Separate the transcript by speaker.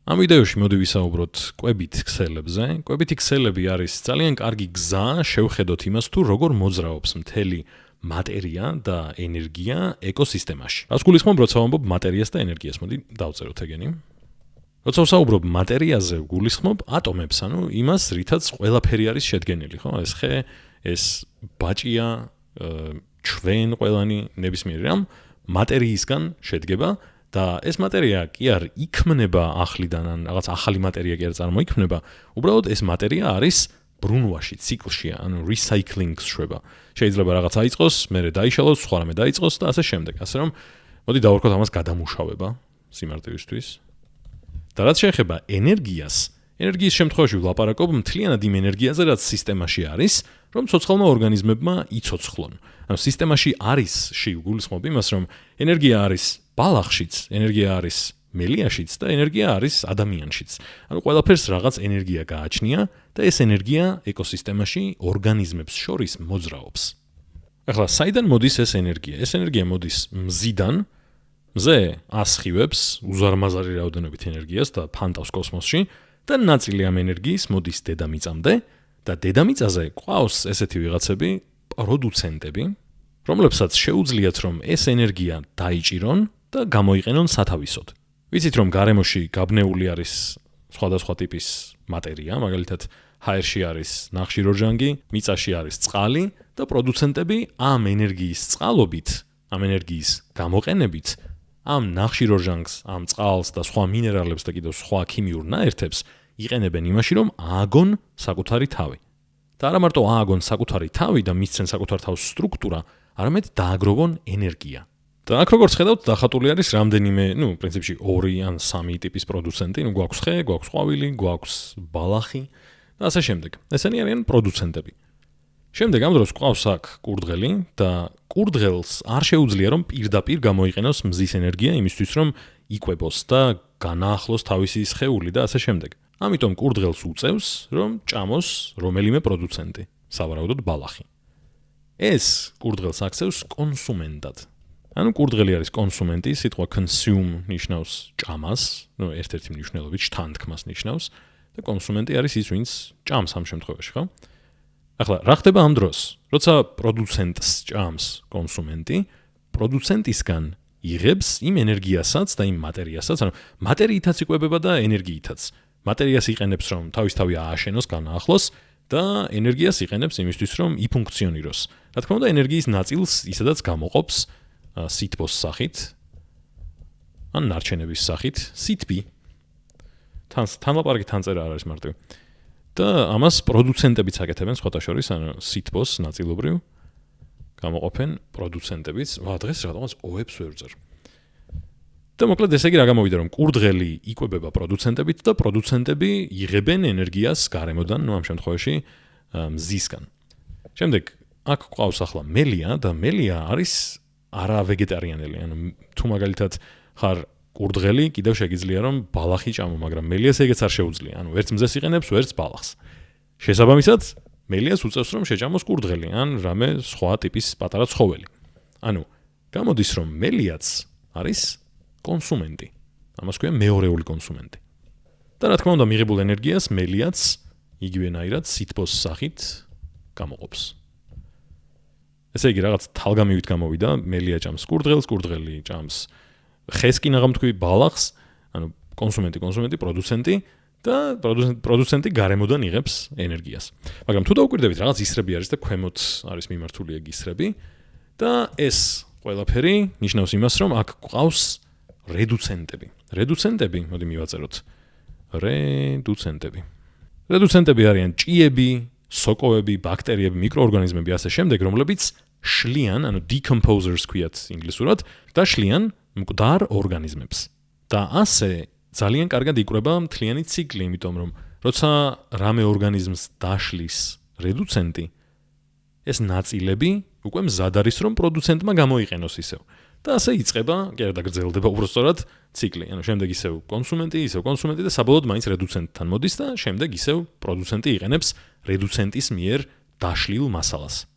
Speaker 1: ამ ვიდეოში მოდი ვისაუბროთ კვებით ქსელებზე. კვებითი ქსელები არის ძალიან კარგი გზა შევხედოთ იმას თუ როგორ მოძრაობს მთელი მატერია და ენერგია ეკოსისტემაში. რას გულისხმობ, როცა ვამბობ მატერიას და ენერგიას? მოდი დავწეროთ ეგენი. როცა ვსაუბრობ მატერიაზე, გულისხმობ ატომებს, ანუ იმას, რითაც ყველაფერი არის შედგენილი, ხო? ეს ხე, ეს ბაჭია, ჩვენ ყველანი ნებისმიერი რამ მატერიისგან შედგება. და ეს მატერია კი არ იქმნება ახლიდან, ან რაღაც ახალი მატერია კი არ წარმოიქმნება, უბრალოდ ეს მატერია არის ბრუნვაში, ციკლშია, ანუ recycling შვება. შეიძლება რაღაც აიწყოს, მერე დაიშალოს, სხვა რამე დაიწყოს და ასე შემდეგ. ასე რომ, მოდი დავარქოთ ამას გადამუშავება სიმარტივისთვის. და რაც შეეხება ენერგიას, ენერგიის შემთხვევაში ვლაპარაკობ მთლიანად იმ ენერგიაზე, რაც სისტემაში არის, რომ ცოცხალმა ორგანიზმებმა იცოცხლონ. ანუ სისტემაში არის გულისხმობ იმას, რომ ენერგია არის ბალახშიც, ენერგია არის მელიაშიც და ენერგია არის ადამიანშიც. ანუ ყველაფერს რაღაც ენერგია გააჩნია და ეს ენერგია ეკოსისტემაში ორგანიზმებს შორის მოძრაობს. ახლა საიდან მოდის ეს ენერგია? ეს ენერგია მოდის მზიდან. მზე ასხივებს უზარმაზარი რაოდენობით ენერგიას და ფანტავს კოსმოსში და ნაწილი ამ ენერგიის მოდის დედამიწამდე და დედამიწაზე ყავს ესეთი ვიღაცები, პროდუცენტები, რომლებსაც შეუძლიათ რომ ეს ენერგია დაიჭირონ და გამოიყენონ სათავისოდ. ვიცით რომ გარემოში გაბნეული არის სხვადასხვა ტიპის მატერია, მაგალითად ჰაერში არის ნახშირორჟანგი, მიწაში არის წყალი და პროდუცენტები ამ ენერგიის წყალობით, ამ ენერგიის გამოყენებით, ამ ნახშირორჟანგს, ამ წყალს და სხვა მინერალებს და კიდევ სხვა ქიმიურ ნაერთებს იყენებენ იმაში, რომ ააგონ საკუთარი თავი. და არა მარტო ააგონ საკუთარი თავი და მისცენ საკუთარ თავს სტრუქტურა, არამედ დააგროვონ ენერგია. და აქ როგორც ხედავთ, დახატული არის რამდენიმე, პრინციპში 2 ან 3 ტიპის პროდუცენტი, გვაქვს ხე, გვაქვს ყვავილი, გვაქვს ბალახი და ასე შემდეგ. ესენი არიან პროდუცენტები. შემდეგ ამ დროს ყავს აქ კურდღელი და კურდღელს არ შეუძლია რომ პირდაპირ გამოიყენოს მზის ენერგია იმისთვის რომ იკვებოს და განაახლოს თავისი სხეული და ასე შემდეგ. ამიტომ კურდღელს უწევს რომ ჭამოს რომელიმე პროდუცენტი, სავარაუდოდ ბალახი. ეს კურდღელს აქცევს კონსუმენტად. ანუ კურდღელი არის კონსუმენტი, სიტყვა consume ნიშნავს ჭამას, ერთ-ერთი მნიშვნელობით შთანთქმას ნიშნავს და კონსუმენტი არის ის, ვინც ჭამს ამ შემთხვევაში, ხო? ახლა, რა ხდება ამ დროს? როცა პროდუცენტს ჭამს კონსუმენტი, პროდუცენტისგან იღებს იმ ენერგიასაც და იმ მატერიასაც, ანუ მატერიითაც იკვებება და ენერგიითაც. მატერიას იყენებს, რომ თავისთავი ააშენოს, განაახლოს და ენერგიას იყენებს იმისთვის, რომ იფუნქციონიროს. რა თქმა უნდა, ენერგიის ნაწილს ისედაც გამოყოფს სითბოს სახით, ან ნარჩენების სახით, სითბი. თანლაპარაკი თანწერა არ არის მარტივი. და ამას პროდუცენტებიც აკეთებენ სხვათა შორის, ანუ სითბოს ნაწილობრივ გამოყოფენ პროდუცენტებიც. დღეს რაღაცა ოებს ვერ ვწერ. და მოკლედ ესე იგი რა გამოვიდა, რომ კურდღელი იკვებება პროდუცენტებით და პროდუცენტები იღებენ ენერგიას გარემოდან, ამ შემთხვევაში მზისგან. შემდეგ აქ ყავს ახლა მელია და მელია არის არავეგეტარიანელი, ანუ თუ მაგალითად ხარ კურდღელი, კიდევ შეგიძლია რომ ბალახი ჭამო, მაგრამ მელიას ეგეც არ შეუძლია. ანუ ერთ მზეს იყენებს, ვერც ბალახს. შესაბამისად, მელიას უწევს რომ შეჭამოს კურდღელი ან რამე სხვა ტიპის პატარა ცხოველი. ანუ გამოდის რომ მელიაც არის კონსუმენტი. ამას ქვია მეორეული კონსუმენტი. და რა თქმა უნდა, მიღებულ ენერგიას მელიაც იგივენაირად სითბოს სახით გამოყოფს. ესე იგი, რაღაც თალგამივით გამოვიდა, მელია ჭამს კურდღელს, კურდღელი ჭამს ხეს კი ნაღამთქვი ბალახს, ანუ კონსუმენტი, პროდუცენტი და პროდუცენტი გარემოდან იღებს ენერგიას. მაგრამ თუ დაუკვირდებით, რაღაც ისრები არის და ქვემოთ არის მიმართული ეგ ისრები და ეს ყველაფერი ნიშნავს იმას, რომ აქ ყავს რედუცენტები. რედუცენტები, მოდი მივაწეროთ. რედუცენტები არიან ჭიები, სოკოები, ბაქტერიები, მიკროორგანიზმები ასე შემდეგ, რომლებიც შლიან, ანუ decomposers ქვიათ ინგლისურად, და შლიან მკვდარ ორგანიზმებს. და ასე ძალიან კარგად იკვრება მთლიანი ციკლი, იმიტომ რომ როცა რამე ორგანიზმს დაშლის რედუცენტი, ეს ნაწილები უკვე მზად არის რომ პროდუცენტმა გამოიყენოს ისევ. და ასე იწყება, კი არა გრძელდება უბრალოდ ციკლი. ანუ შემდეგ ისევ კონსუმენტი და საბოლოოდ მაინც რედუცენტთან მოდის და შემდეგ ისევ პროდუცენტი იყენებს რედუცენტის მიერ დაშლილ მასალას.